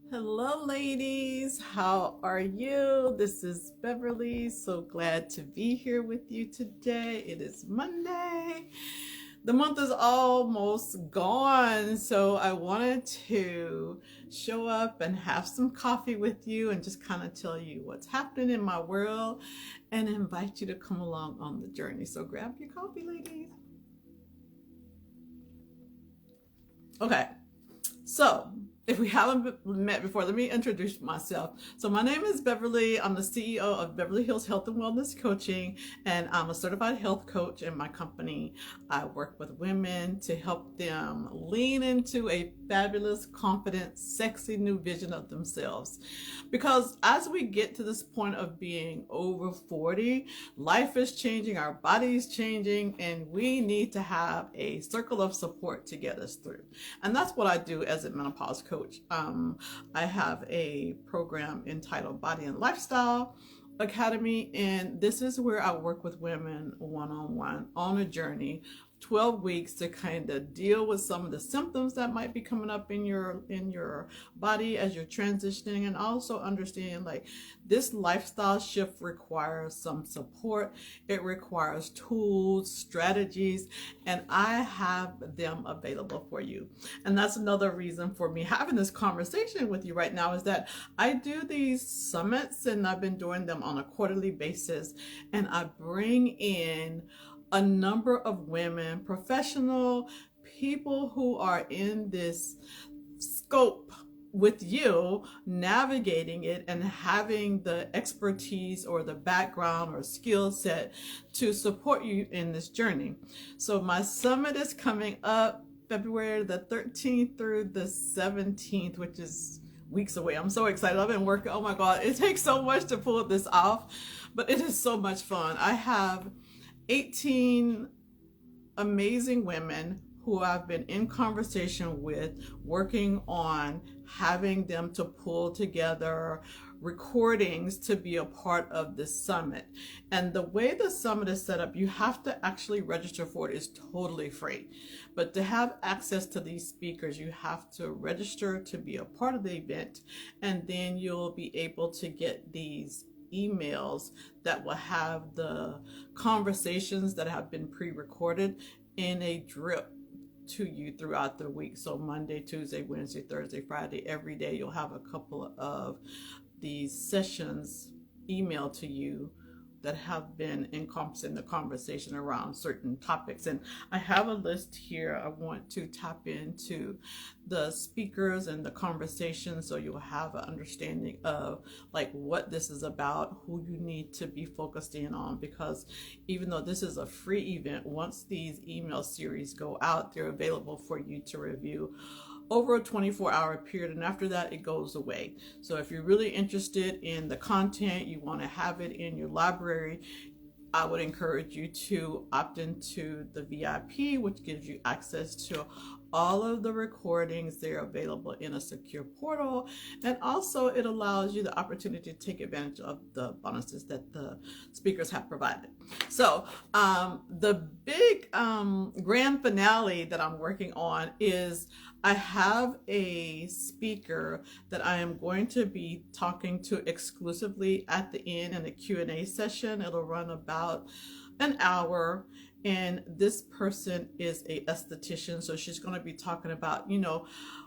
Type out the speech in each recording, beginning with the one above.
Hello, ladies. How are you? This is Beverly. So glad to be here with you today. It is Monday. The month is almost gone, so I wanted to show up and have some coffee with you and just kind of tell you what's happening in my world and invite you to come along on the journey. So grab your coffee, ladies. Okay. So, if we haven't met before, let me introduce myself. So, my name is Beverly. I'm the CEO of Beverly Hills Health and Wellness Coaching, and I'm a certified health coach. In my company, I work with women to help them lean into a fabulous, confident, sexy new vision of themselves. Because as we get to this point of being over 40, life is changing, our body is changing, and we need to have a circle of support to get us through. And that's what I do as a menopause coach. I have a program entitled Body and Lifestyle Academy, and this is where I work with women one-on-one on a journey 12 weeks to kind of deal with some of the symptoms that might be coming up in your body as you're transitioning, and also understand like this lifestyle shift requires some support. It requires tools, strategies, and I have them available for you. And that's another reason for me having this conversation with you right now, is that I do these summits and I've been doing them on a quarterly basis, and I bring in a number of women, professional people who are in this scope with you, navigating it and having the expertise or the background or skill set to support you in this journey. So my summit is coming up February the 13th through the 17th, which is weeks away. I'm so excited. I've been working. Oh my God, it takes so much to pull this off, but it is so much fun. I have 18 amazing women who I've been in conversation with, working on having them to pull together recordings to be a part of this summit. And the way the summit is set up, you have to actually register for it. It's totally free. But to have access to these speakers, you have to register to be a part of the event, and then you'll be able to get these emails that will have the conversations that have been pre-recorded in a drip to you throughout the week. So Monday, Tuesday, Wednesday, Thursday, Friday, every day you'll have a couple of these sessions emailed to you that have been encompassing the conversation around certain topics. And I have a list here. I want to tap into the speakers and the conversation so you'll have an understanding of like what this is about, who you need to be focused in on, because even though this is a free event, once these email series go out, they're available for you to review over a 24-hour period, and after that it goes away. So if you're really interested in the content, you want to have it in your library, I would encourage you to opt into the VIP, which gives you access to all of the recordings. They're available in a secure portal, and also it allows you the opportunity to take advantage of the bonuses that the speakers have provided. So the big grand finale that I'm working on is I have a speaker that I am going to be talking to exclusively at the end in a Q&A session. It'll run about an hour, and this person is a esthetician, so she's going to be talking about,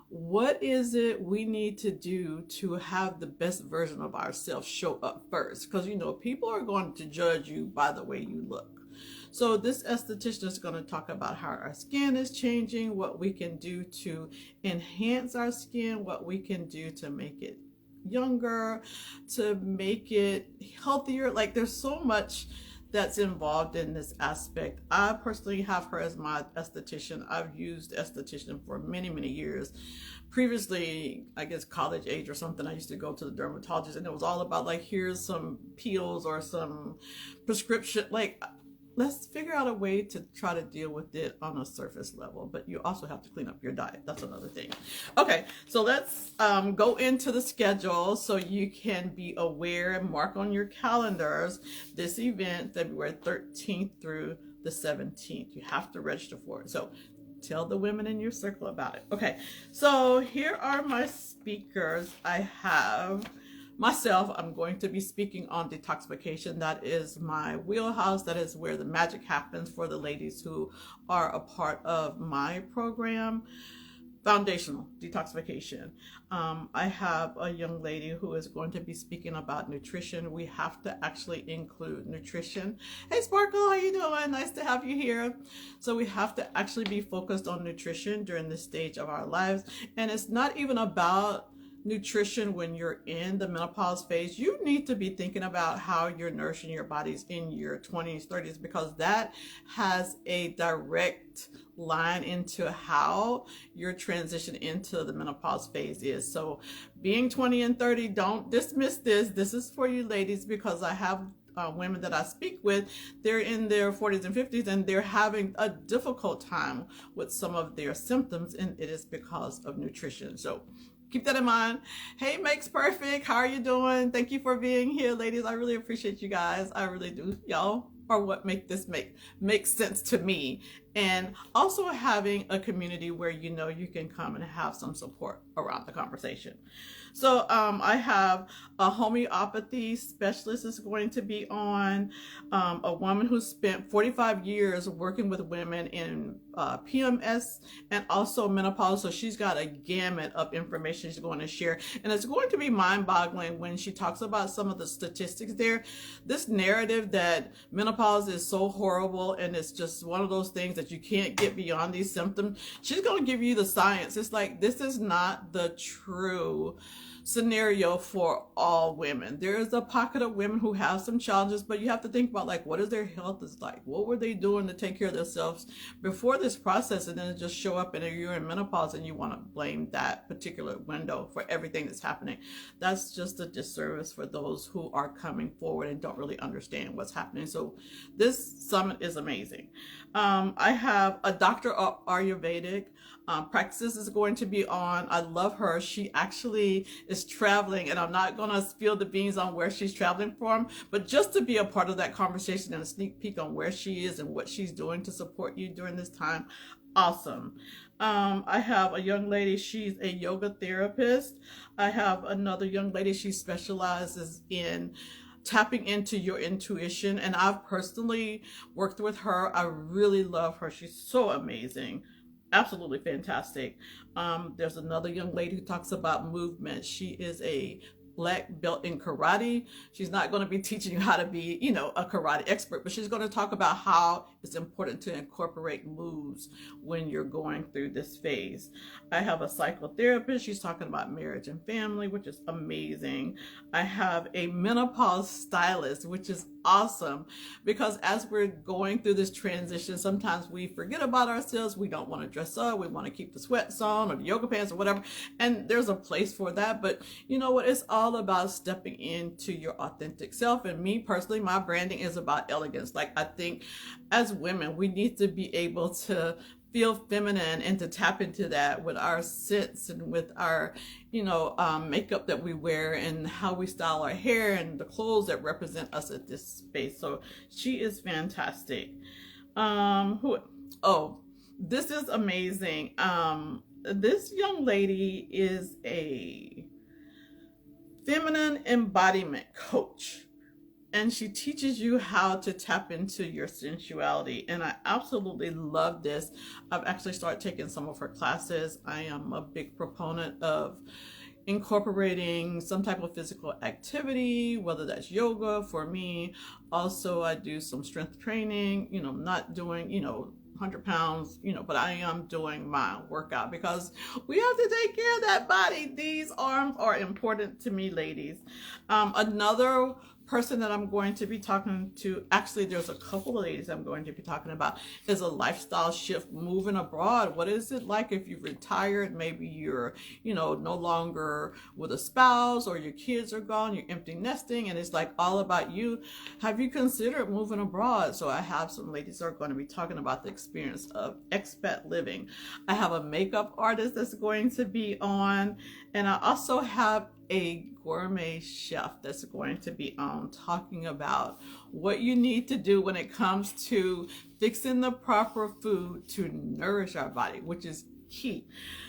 what is it we need to do to have the best version of ourselves show up first, because people are going to judge you by the way you look. So this esthetician is going to talk about how our skin is changing, what we can do to enhance our skin, what we can do to make it younger, to make it healthier. Like there's so much that's involved in this aspect. I personally have her as my esthetician. I've used esthetician for many, many years. Previously, I guess college age or something, I used to go to the dermatologist, and it was all about like, here's some peels or some prescription, like let's figure out a way to try to deal with it on a surface level, but you also have to clean up your diet. That's another thing. Okay, so let's go into the schedule so you can be aware and mark on your calendars this event, February 13th through the 17th. You have to register for it. So Tell the women in your circle about it. Okay, so here are my speakers. I have myself. I'm going to be speaking on detoxification. That is my wheelhouse. That is where the magic happens for the ladies who are a part of my program. Foundational detoxification. I have a young lady who is going to be speaking about nutrition. We have to actually include nutrition. Hey Sparkle, how you doing? Nice to have you here. So we have to actually be focused on nutrition during this stage of our lives. And it's not even about nutrition when you're in the menopause phase. You need to be thinking about how you're nourishing your bodies in your 20s, 30s, because that has a direct line into how your transition into the menopause phase is. So being 20 and 30, don't dismiss this. This is for you ladies, because I have women that I speak with, they're in their 40s and 50s and they're having a difficult time with some of their symptoms, and it is because of nutrition. So keep that in mind. Hey, Makes Perfect. How are you doing? Thank you for being here, ladies. I really appreciate you guys. I really do. Y'all are what make this make sense to me. And also having a community where you know you can come and have some support around the conversation. So I have a homeopathy specialist is going to be on, a woman who spent 45 years working with women in PMS and also menopause. So she's got a gamut of information she's going to share. And it's going to be mind-boggling when she talks about some of the statistics there. This narrative that menopause is so horrible and it's just one of those things that you can't get beyond these symptoms. She's going to give you the science. It's like, this is not the true scenario for all women. There is a pocket of women who have some challenges, but you have to think about, like, what is their health is like? What were they doing to take care of themselves before this process? And then it just show up and you're in menopause and you want to blame that particular window for everything that's happening. That's just a disservice for those who are coming forward and don't really understand what's happening. So this summit is amazing. I have a doctor of Ayurvedic practices is going to be on. I love her. She actually is traveling, and I'm not going to spill the beans on where she's traveling from, but just to be a part of that conversation and a sneak peek on where she is and what she's doing to support you during this time. Awesome. I have a young lady. She's a yoga therapist. I have another young lady. She specializes in tapping into your intuition, and I've personally worked with her. I really love her. She's so amazing. Absolutely fantastic. There's another young lady who talks about movement. She is a black belt in karate. She's not going to be teaching you how to be, you know, a karate expert, but she's going to talk about how it's important to incorporate moves when you're going through this phase. I have a psychotherapist. She's talking about marriage and family, which is amazing. I have a menopause stylist, which is awesome, because as we're going through this transition, sometimes we forget about ourselves. We don't want to dress up. We want to keep the sweats on or the yoga pants or whatever. And there's a place for that. But you know what? It's all about stepping into your authentic self. And me personally, my branding is about elegance. Like, I think as women, we need to be able to feel feminine and to tap into that with our scents and with our, you know, makeup that we wear and how we style our hair and the clothes that represent us at this space. So she is fantastic. This is amazing. This young lady is a feminine embodiment coach, and she teaches you how to tap into your sensuality. And I absolutely love this. I've actually started taking some of her classes. I am a big proponent of incorporating some type of physical activity, whether that's yoga for me. Also, I do some strength training, you know, not doing, you know, 100 pounds, you know, but I am doing my workout because we have to take care of that body. These arms are important to me, ladies. Another person that I'm going to be talking to, actually there's a couple of ladies I'm going to be talking about, is a lifestyle shift, moving abroad. What is it like if you've retired? Maybe you're, you know, no longer with a spouse, or your kids are gone, you're empty nesting, and it's like all about you. Have you considered moving abroad? So I have some ladies that are going to be talking about the experience of expat living. I have a makeup artist that's going to be on, and I also have a gourmet chef that's going to be on talking about what you need to do when it comes to fixing the proper food to nourish our body, which is key.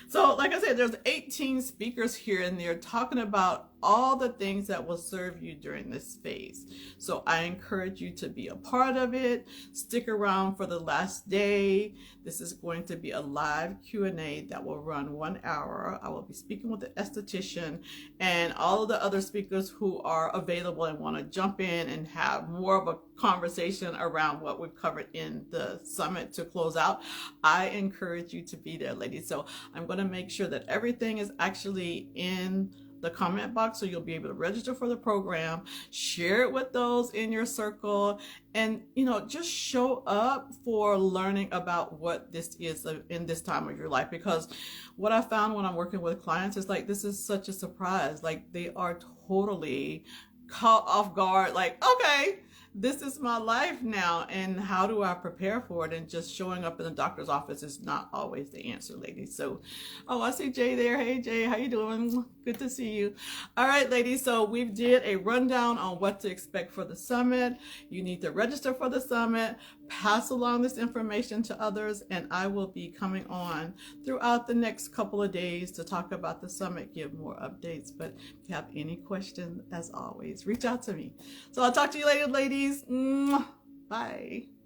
So like I said, there's 18 speakers here and they're talking about all the things that will serve you during this phase. So I encourage you to be a part of it. Stick around for the last day. This is going to be a live Q&A that will run 1 hour. I will be speaking with the esthetician and all of the other speakers who are available and want to jump in and have more of a conversation around what we've covered in the summit to close out. I encourage you to be there, ladies. So I'm going to make sure that everything is actually in the comment box, so you'll be able to register for the program, share it with those in your circle, and just show up for learning about what this is in this time of your life. Because what I found when I'm working with clients is like, this is such a surprise. Like, they are totally caught off guard, like, okay, this is my life now, and how do I prepare for it? And just showing up in the doctor's office is not always the answer, ladies. So, oh, I see Jay there. Hey, Jay, how you doing? Good to see you. All right, ladies, so we did a rundown on what to expect for the summit. You need to register for the summit, pass along this information to others, and I will be coming on throughout the next couple of days to talk about the summit, give more updates. But if you have any questions, as always, reach out to me. So I'll talk to you later, ladies. Bye.